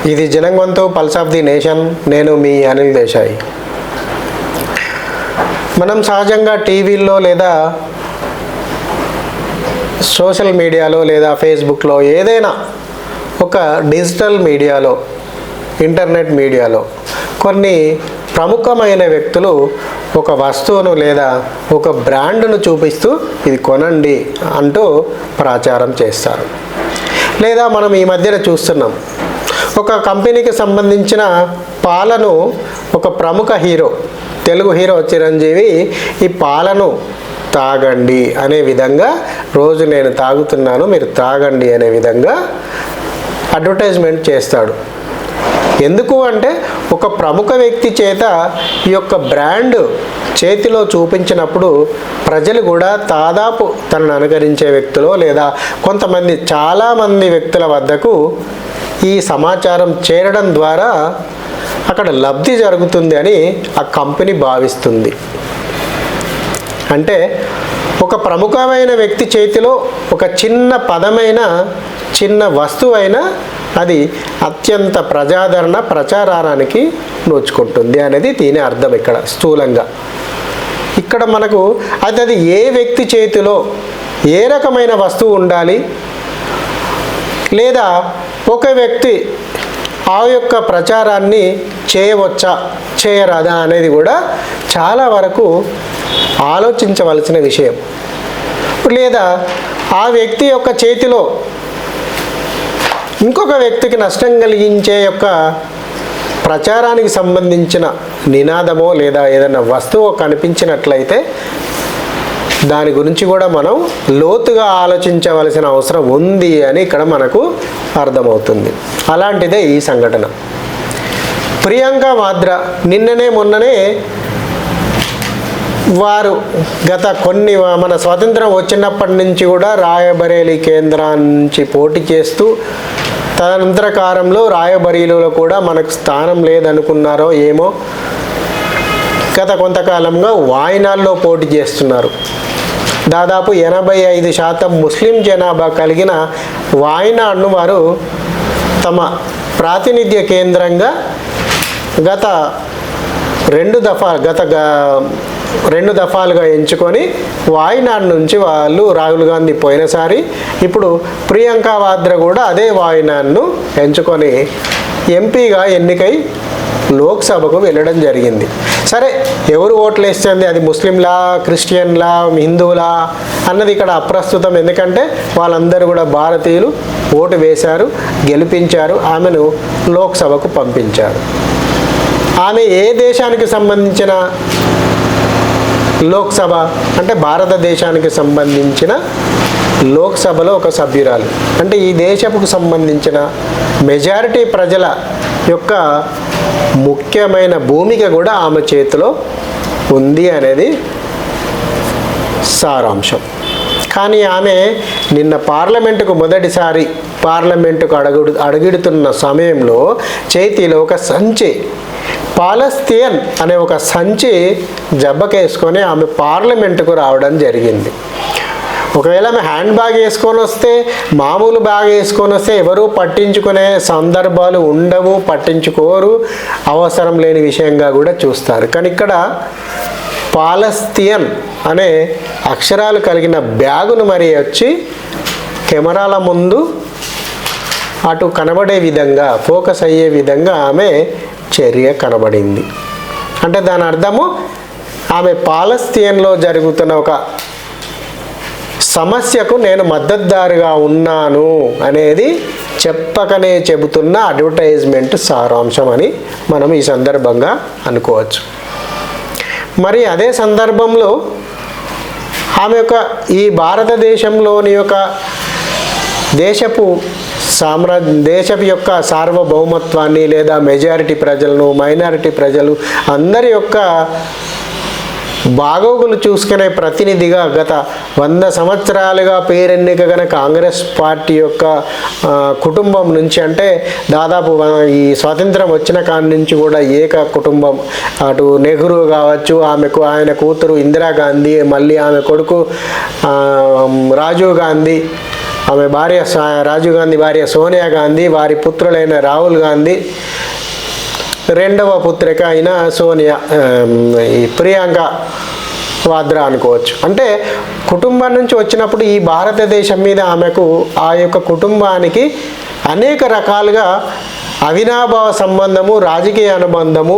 ఇది జనంగొంతు pulse of the nation. నేను మీ అనిల్ దేశాయ్. మనం సహజంగా టీవీల్లో లేదా సోషల్ మీడియాలో లేదా ఫేస్బుక్లో ఏదైనా ఒక డిజిటల్ మీడియాలో, ఇంటర్నెట్ మీడియాలో కొన్ని ప్రముఖమైన వ్యక్తులు ఒక వస్తువును లేదా ఒక బ్రాండ్ను చూపిస్తూ ఇది కొనండి అంటూ ప్రచారం చేస్తారు. లేదా మనం ఈ మధ్యన చూస్తున్నాం, ఒక కంపెనీకి సంబంధించిన పాలను ఒక ప్రముఖ హీరో, తెలుగు హీరో చిరంజీవి ఈ పాలను తాగండి అనే విధంగా, రోజు నేను తాగుతున్నాను మీరు తాగండి అనే విధంగా అడ్వర్టైజ్మెంట్ చేస్తాడు. ఎందుకు అంటే ఒక ప్రముఖ వ్యక్తి చేత ఈ యొక్క బ్రాండ్ చేతిలో చూపించినప్పుడు ప్రజలు కూడా దాదాపు తనను అనుకరించే వ్యక్తులు లేదా కొంతమంది చాలామంది వ్యక్తుల వద్దకు ఈ సమాచారం చేరడం ద్వారా అక్కడ లబ్ధి జరుగుతుంది అని ఆ కంపెనీ భావిస్తుంది. అంటే ఒక ప్రముఖమైన వ్యక్తి చేతిలో ఒక చిన్న పదమైన, చిన్న వస్తువైనా అది అత్యంత ప్రజాదరణ, ప్రచారానికి నోచుకుంటుంది అనేది దీని అర్థం ఇక్కడ స్థూలంగా. ఇక్కడ మనకు అది ఏ వ్యక్తి చేతిలో ఏ రకమైన వస్తువు ఉండాలి, లేదా ఒక వ్యక్తి ఆ యొక్క ప్రచారాన్ని చేయవచ్చా చేయరాదా అనేది కూడా చాలా వరకు ఆలోచించవలసిన విషయం. లేదా ఆ వ్యక్తి యొక్క చేతిలో ఇంకొక వ్యక్తికి నష్టం కలిగించే యొక్క ప్రచారానికి సంబంధించిన నినాదమో లేదా ఏదైనా వస్తువు కనిపించినట్లయితే దాని గురించి కూడా మనం లోతుగా ఆలోచించవలసిన అవసరం ఉంది అని ఇక్కడ మనకు అర్థమవుతుంది. అలాంటిదే ఈ సంఘటన. ప్రియాంక వాద్రా నిన్ననే మొన్ననే వారు గత కొన్ని మన స్వాతంత్రం వచ్చినప్పటి నుంచి కూడా రాయబరేలీ కేంద్రం నుంచి పోటీ చేస్తూ తదనంతర కాలంలో రాయబరేలీలో కూడా మనకు స్థానం లేదనుకున్నారో ఏమో గత కొంతకాలంగా వాయనాడ్లో పోటీ చేస్తున్నారు. దాదాపు 85% ముస్లిం జనాభా కలిగిన వాయనాడ్ను వారు తమ ప్రాతినిధ్య కేంద్రంగా గత రెండు దఫాలుగా ఎంచుకొని వాయనాడ్ నుంచి వాళ్ళు రాహుల్ గాంధీ పోయినసారి, ఇప్పుడు ప్రియాంక వాద్రా కూడా అదే వాయనాడ్ను ఎంచుకొని ఎంపీగా ఎన్నికై లోక్సభకు వెళ్ళడం జరిగింది. సరే, ఎవరు ఓట్లు వేస్తుంది, అది ముస్లింలా, క్రిస్టియన్లా, హిందువులా అన్నది ఇక్కడ అప్రస్తుతం. ఎందుకంటే వాళ్ళందరూ కూడా భారతీయులు ఓటు వేశారు, గెలిపించారు, ఆమెను లోక్సభకు పంపించారు. ఆమె ఏ దేశానికి సంబంధించిన లోక్సభ అంటే భారతదేశానికి సంబంధించిన లోక్సభలో ఒక సభ్యురాలు. అంటే ఈ దేశపుకు సంబంధించిన మెజారిటీ ప్రజల యొక్క ముఖ్యమైన భూమిక కూడా ఆమె చేతిలో ఉంది అనేది సారాంశం. కానీ ఆమె నిన్న పార్లమెంటుకు మొదటిసారి అడుగుడుతున్న సమయంలో చేతిలో ఒక సంచి, పాలస్తీన్ అనే ఒక సంచి జబ్బకేసుకొని ఆమె పార్లమెంటుకు రావడం జరిగింది. ఒకవేళ ఆమె హ్యాండ్ బ్యాగ్ వేసుకొని వస్తే, మామూలు బ్యాగ్ వేసుకొని వస్తే ఎవరూ పట్టించుకునే సందర్భాలు ఉండవు, పట్టించుకోరు, అవసరం లేని విషయంగా కూడా చూస్తారు. కానీ ఇక్కడ పాలస్తీన్ అనే అక్షరాలు కలిగిన బ్యాగును మరి వచ్చి కెమెరాల ముందు అటు కనబడే విధంగా, ఫోకస్ అయ్యే విధంగా ఆమె చర్య కనబడింది. అంటే దాని అర్థము ఆమె పాలస్తీన్లో జరుగుతున్న ఒక సమస్యకు నేను మద్దతుదారుగా ఉన్నాను అనేది చెప్పకనే చెబుతున్న అడ్వర్టైజ్మెంట్ సారాంశం అని మనం ఈ సందర్భంగా అనుకోవచ్చు. మరి అదే సందర్భంలో ఆమె యొక్క ఈ భారతదేశంలోని యొక్క దేశపు యొక్క సార్వభౌమత్వాన్ని, లేదా మెజారిటీ ప్రజలను, మైనారిటీ ప్రజలు అందరి యొక్క బాగోగులు చూసుకునే ప్రతినిధిగా గత 100 సంవత్సరాలుగా పేరెన్నికగల కాంగ్రెస్ పార్టీ యొక్క కుటుంబం నుంచి, అంటే దాదాపు ఈ స్వాతంత్రం వచ్చిన కాడి నుంచి కూడా ఏక కుటుంబం, అటు నెహ్రూ కావచ్చు, ఆయన కూతురు ఇందిరాగాంధీ, మళ్ళీ ఆమె కొడుకు రాజీవ్ గాంధీ, ఆమె భార్య రాజీవ్ గాంధీ భార్య సోనియా గాంధీ, వారి పుత్రులైన రాహుల్ గాంధీ, రెండవ పుత్రిక అయిన సోనియా, ఈ ప్రియాంక వాద్రా అనుకోవచ్చు. అంటే కుటుంబం నుంచి వచ్చినప్పుడు ఈ భారతదేశం మీద ఆమెకు, ఆ యొక్క కుటుంబానికి అనేక రకాలుగా అవినాభావ సంబంధము, రాజకీయ అనుబంధము,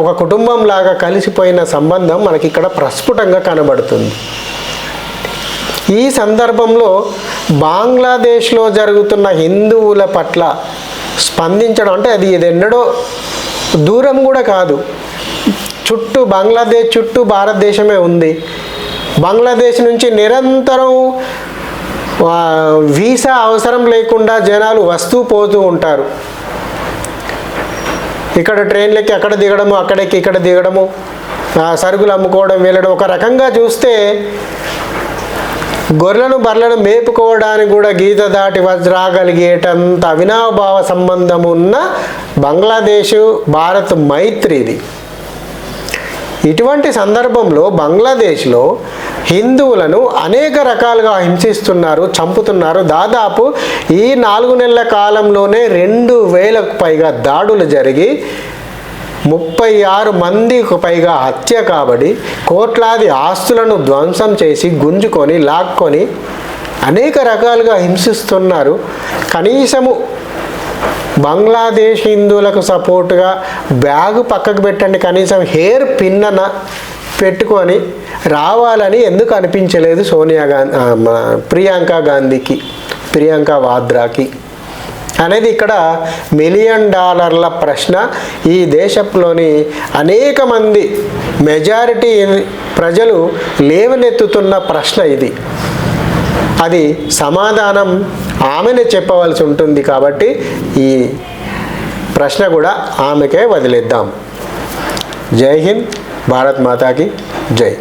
ఒక కుటుంబం లాగా కలిసిపోయిన సంబంధం మనకి ఇక్కడ ప్రస్ఫుటంగా కనబడుతుంది. ఈ సందర్భంలో బంగ్లాదేశ్లో జరుగుతున్న హిందువుల పట్ల స్పందించడం, అంటే ఇది ఎన్నడో దూరం కూడా కాదు, బంగ్లాదేశ్ చుట్టూ భారతదేశమే ఉంది. బంగ్లాదేశ్ నుంచి నిరంతరం వీసా అవసరం లేకుండా జనాలు వస్తూ పోతూ ఉంటారు. ఇక్కడ ట్రైన్లకి అక్కడ దిగడము, అక్కడికి ఇక్కడ దిగడము, సరుకులు అమ్ముకోవడం, వెళ్ళడం. ఒక రకంగా చూస్తే గొర్రెలను బర్రెలను మేపుకోవడానికి కూడా గీత దాటి రాగలిగేటంత అవినాభావ సంబంధం ఉన్న బంగ్లాదేశ్ భారత్ మైత్రి ఇది. ఇటువంటి సందర్భంలో బంగ్లాదేశ్లో హిందువులను అనేక రకాలుగా హింసిస్తున్నారు, చంపుతున్నారు. దాదాపు ఈ 4 నెలల కాలంలోనే 2000కు పైగా దాడులు జరిగి 36 మందికి పైగా హత్య కాబడి, కోట్లాది ఆస్తులను ధ్వంసం చేసి, గుంజుకొని, లాక్కొని అనేక రకాలుగా హింసిస్తున్నారు. కనీసము బంగ్లాదేశ్ హిందువులకు సపోర్టుగా బ్యాగు పక్కకు పెట్టండి, కనీసం హెయిర్ పిన్న పెట్టుకొని రావాలని ఎందుకు అనిపించలేదు ప్రియాంక వాద్రాకి అనేది ఇక్కడ $1 మిలియన్ ప్రశ్న. ఈ దేశంలోని అనేక మంది మెజారిటీ ప్రజలు లేవనెత్తుతున్న ప్రశ్న ఇది. అది సమాధానం ఆమెనే చెప్పవలసి ఉంటుంది. కాబట్టి ఈ ప్రశ్న కూడా ఆమెకే వదిలేద్దాం. జై హింద్, భారత్ మాతాకి జై.